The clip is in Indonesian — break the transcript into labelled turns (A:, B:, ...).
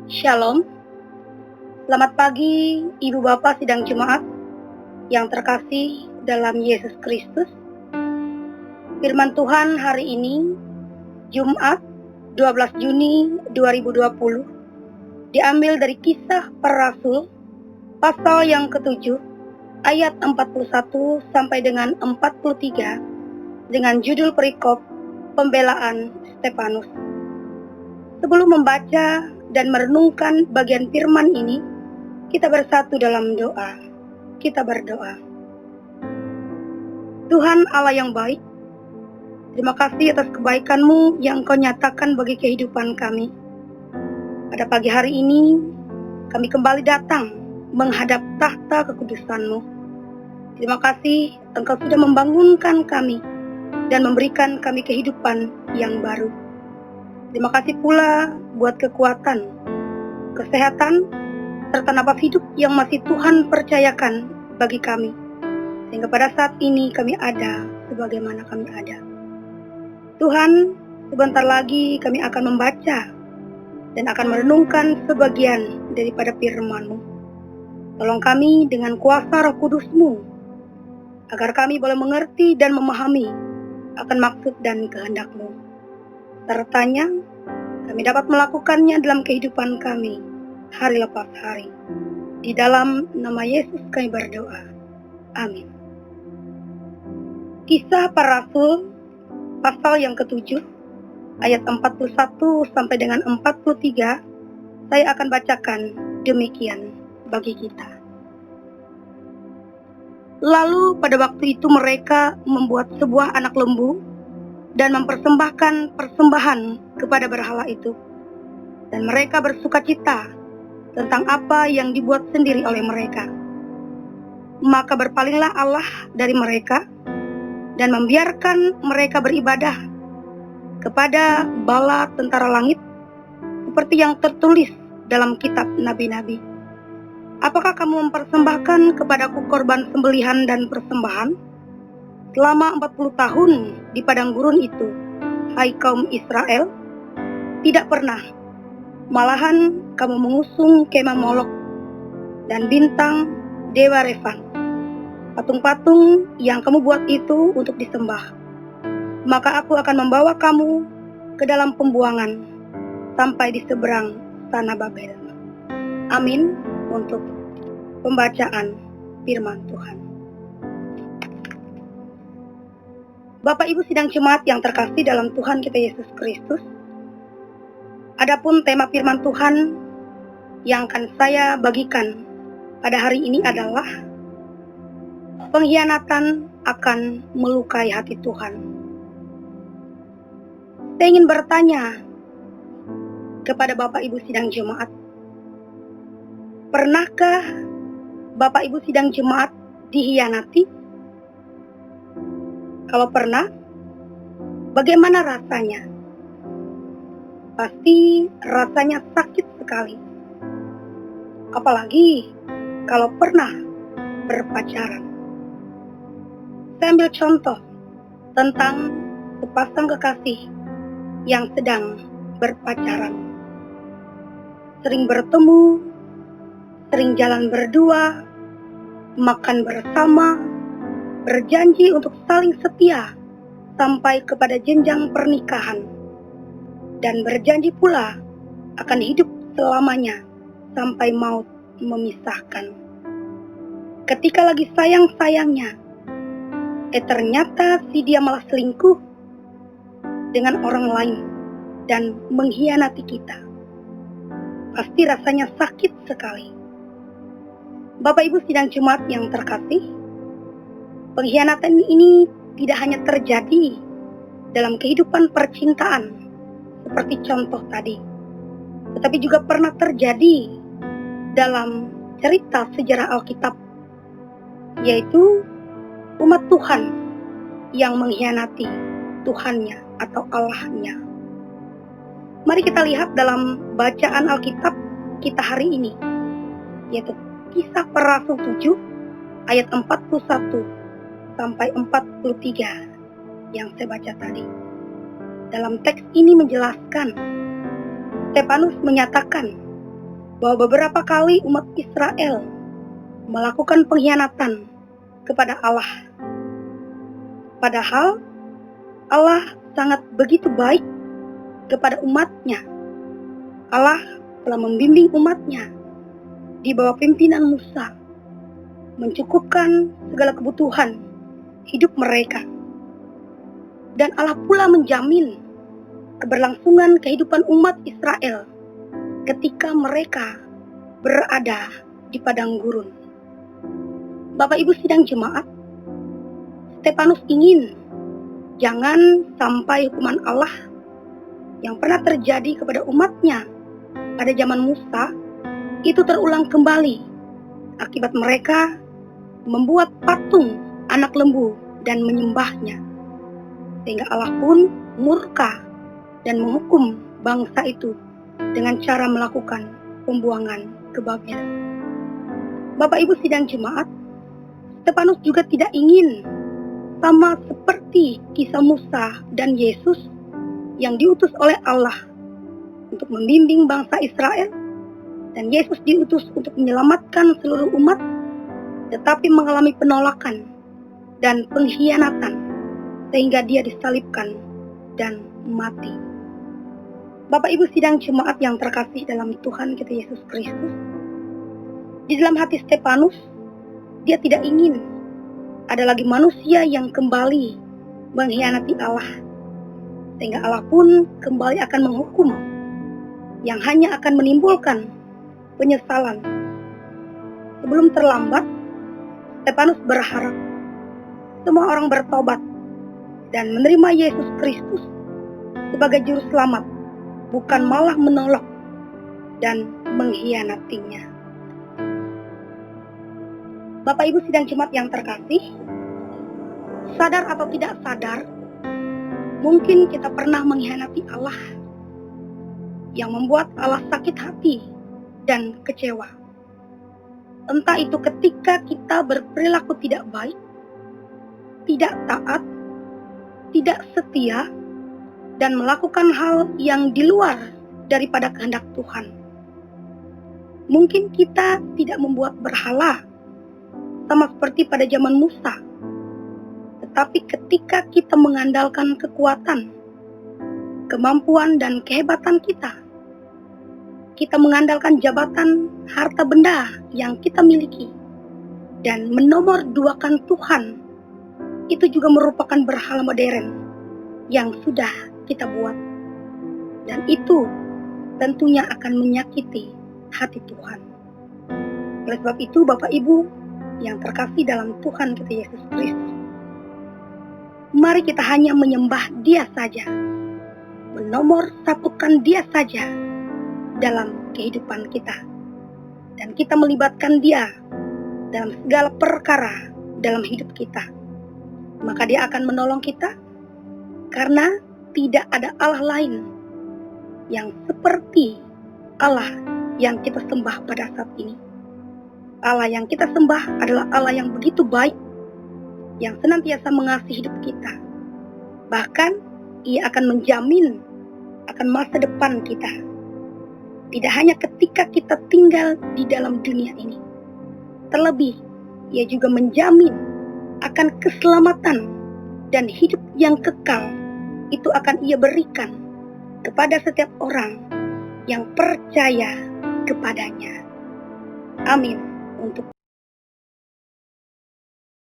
A: Shalom, selamat pagi Ibu Bapak Sidang Jemaat yang terkasih dalam Yesus Kristus. Firman Tuhan hari ini, Jumat 12 Juni 2020, diambil dari Kisah Para Rasul, pasal yang ke-7, ayat 41 sampai dengan 43, dengan judul perikop Pembelaan Stefanus. Sebelum membaca dan merenungkan bagian firman ini, kita bersatu dalam doa. Kita berdoa. Tuhan Allah yang baik, terima kasih atas kebaikan-Mu yang Kau nyatakan bagi kehidupan kami. Pada pagi hari ini, kami kembali datang menghadap tahta kekudusan-Mu. Terima kasih Engkau sudah membangunkan kami dan memberikan kami kehidupan yang baru. Terima kasih pula buat kekuatan, kesehatan, serta nafas hidup yang masih Tuhan percayakan bagi kami. Sehingga pada saat ini kami ada sebagaimana kami ada. Tuhan, sebentar lagi kami akan membaca dan akan merenungkan sebagian daripada firman-Mu. Tolong kami dengan kuasa Roh Kudus-Mu, agar kami boleh mengerti dan memahami akan maksud dan kehendak-Mu. Sertanya, kami dapat melakukannya dalam kehidupan kami, hari lepas hari. Di dalam nama Yesus kami berdoa. Amin. Kisah Para Rasul, pasal yang ke-7, ayat 41 sampai dengan 43, saya akan bacakan demikian bagi kita. Lalu pada waktu itu mereka membuat sebuah anak lembu dan mempersembahkan persembahan kepada berhala itu. Dan mereka bersukacita tentang apa yang dibuat sendiri oleh mereka. Maka berpalinglah Allah dari mereka dan membiarkan mereka beribadah kepada bala tentara langit, seperti yang tertulis dalam kitab nabi-nabi. Apakah kamu mempersembahkan kepadaku korban sembelihan dan persembahan selama 40 tahun di padang gurun itu, hai kaum Israel? Tidak pernah. Malahan kamu mengusung kemah Molok dan bintang dewa Refan, patung-patung yang kamu buat itu untuk disembah. Maka aku akan membawa kamu ke dalam pembuangan sampai di seberang tanah Babel. Amin untuk pembacaan firman Tuhan. Bapak Ibu Sidang Jemaat yang terkasih dalam Tuhan kita Yesus Kristus, adapun tema firman Tuhan yang akan saya bagikan pada hari ini adalah pengkhianatan akan melukai hati Tuhan. Saya ingin bertanya kepada Bapak Ibu Sidang Jemaat, pernahkah Bapak Ibu Sidang Jemaat dikhianati? Kalau pernah, bagaimana rasanya? Pasti rasanya sakit sekali. Apalagi kalau pernah berpacaran. Saya ambil contoh tentang sepasang kekasih yang sedang berpacaran. Sering bertemu, sering jalan berdua, makan bersama, berjanji untuk saling setia sampai kepada jenjang pernikahan, dan berjanji pula akan hidup selamanya sampai maut memisahkan. Ketika lagi sayang-sayangnya, ternyata si dia malah selingkuh dengan orang lain dan mengkhianati kita. Pasti rasanya sakit sekali. Bapak Ibu Sidang Jemaat yang terkasih, pengkhianatan ini tidak hanya terjadi dalam kehidupan percintaan seperti contoh tadi, tetapi juga pernah terjadi dalam cerita sejarah Alkitab, yaitu umat Tuhan yang mengkhianati Tuhannya atau Allahnya. Mari kita lihat dalam bacaan Alkitab kita hari ini, yaitu Kisah Para Rasul 7 ayat 41 sampai 43 yang saya baca tadi. Dalam teks ini menjelaskan, Stefanus menyatakan bahwa beberapa kali umat Israel melakukan pengkhianatan kepada Allah. Padahal Allah sangat begitu baik kepada umatnya. Allah telah membimbing umatnya di bawah pimpinan Musa, mencukupkan segala kebutuhan hidup mereka. Dan Allah pula menjamin keberlangsungan kehidupan umat Israel ketika mereka berada di padang gurun. Bapak Ibu sidang jemaat, Stefanus ingin jangan sampai hukuman Allah yang pernah terjadi kepada umatnya pada zaman Musa itu terulang kembali akibat mereka membuat patung anak lembu dan menyembahnya. Sehingga Allah pun murka dan menghukum bangsa itu dengan cara melakukan pembuangan ke Babel. Bapak Ibu sidang jemaat, Stefanus juga tidak ingin sama seperti kisah Musa dan Yesus yang diutus oleh Allah untuk membimbing bangsa Israel, dan Yesus diutus untuk menyelamatkan seluruh umat, tetapi mengalami penolakan dan pengkhianatan sehingga dia disalibkan dan mati. Bapak Ibu sidang jemaat yang terkasih dalam Tuhan kita Yesus Kristus, di dalam hati Stefanus, dia tidak ingin ada lagi manusia yang kembali mengkhianati Allah, sehingga Allah pun kembali akan menghukum yang hanya akan menimbulkan penyesalan. Sebelum terlambat, Stefanus berharap semua orang bertobat dan menerima Yesus Kristus sebagai juru selamat, bukan malah menolak dan mengkhianatinya. Bapak Ibu sidang jemaat yang terkasih, sadar atau tidak sadar, mungkin kita pernah mengkhianati Allah, yang membuat Allah sakit hati dan kecewa. Entah itu ketika kita berperilaku tidak baik, tidak taat, tidak setia, dan melakukan hal yang di luar daripada kehendak Tuhan. Mungkin kita tidak membuat berhala sama seperti pada zaman Musa, tetapi ketika kita mengandalkan kekuatan, kemampuan, dan kehebatan kita mengandalkan jabatan, harta benda yang kita miliki, dan menomorduakan Tuhan, itu juga merupakan berhala modern yang sudah kita buat. Dan itu tentunya akan menyakiti hati Tuhan. Oleh sebab itu, Bapak Ibu yang terkasih dalam Tuhan kita Yesus Kristus, mari kita hanya menyembah Dia saja, menomorsatukan Dia saja dalam kehidupan kita, dan kita melibatkan Dia dalam segala perkara dalam hidup kita. Maka Dia akan menolong kita, karena tidak ada Allah lain yang seperti Allah yang kita sembah pada saat ini. Allah yang kita sembah adalah Allah yang begitu baik, yang senantiasa mengasihi hidup kita. Bahkan Ia akan menjamin akan masa depan kita, tidak hanya ketika kita tinggal di dalam dunia ini. Terlebih, Ia juga menjamin akan keselamatan dan hidup yang kekal. Itu akan Ia berikan kepada setiap orang yang percaya kepadanya. Amin. Untuk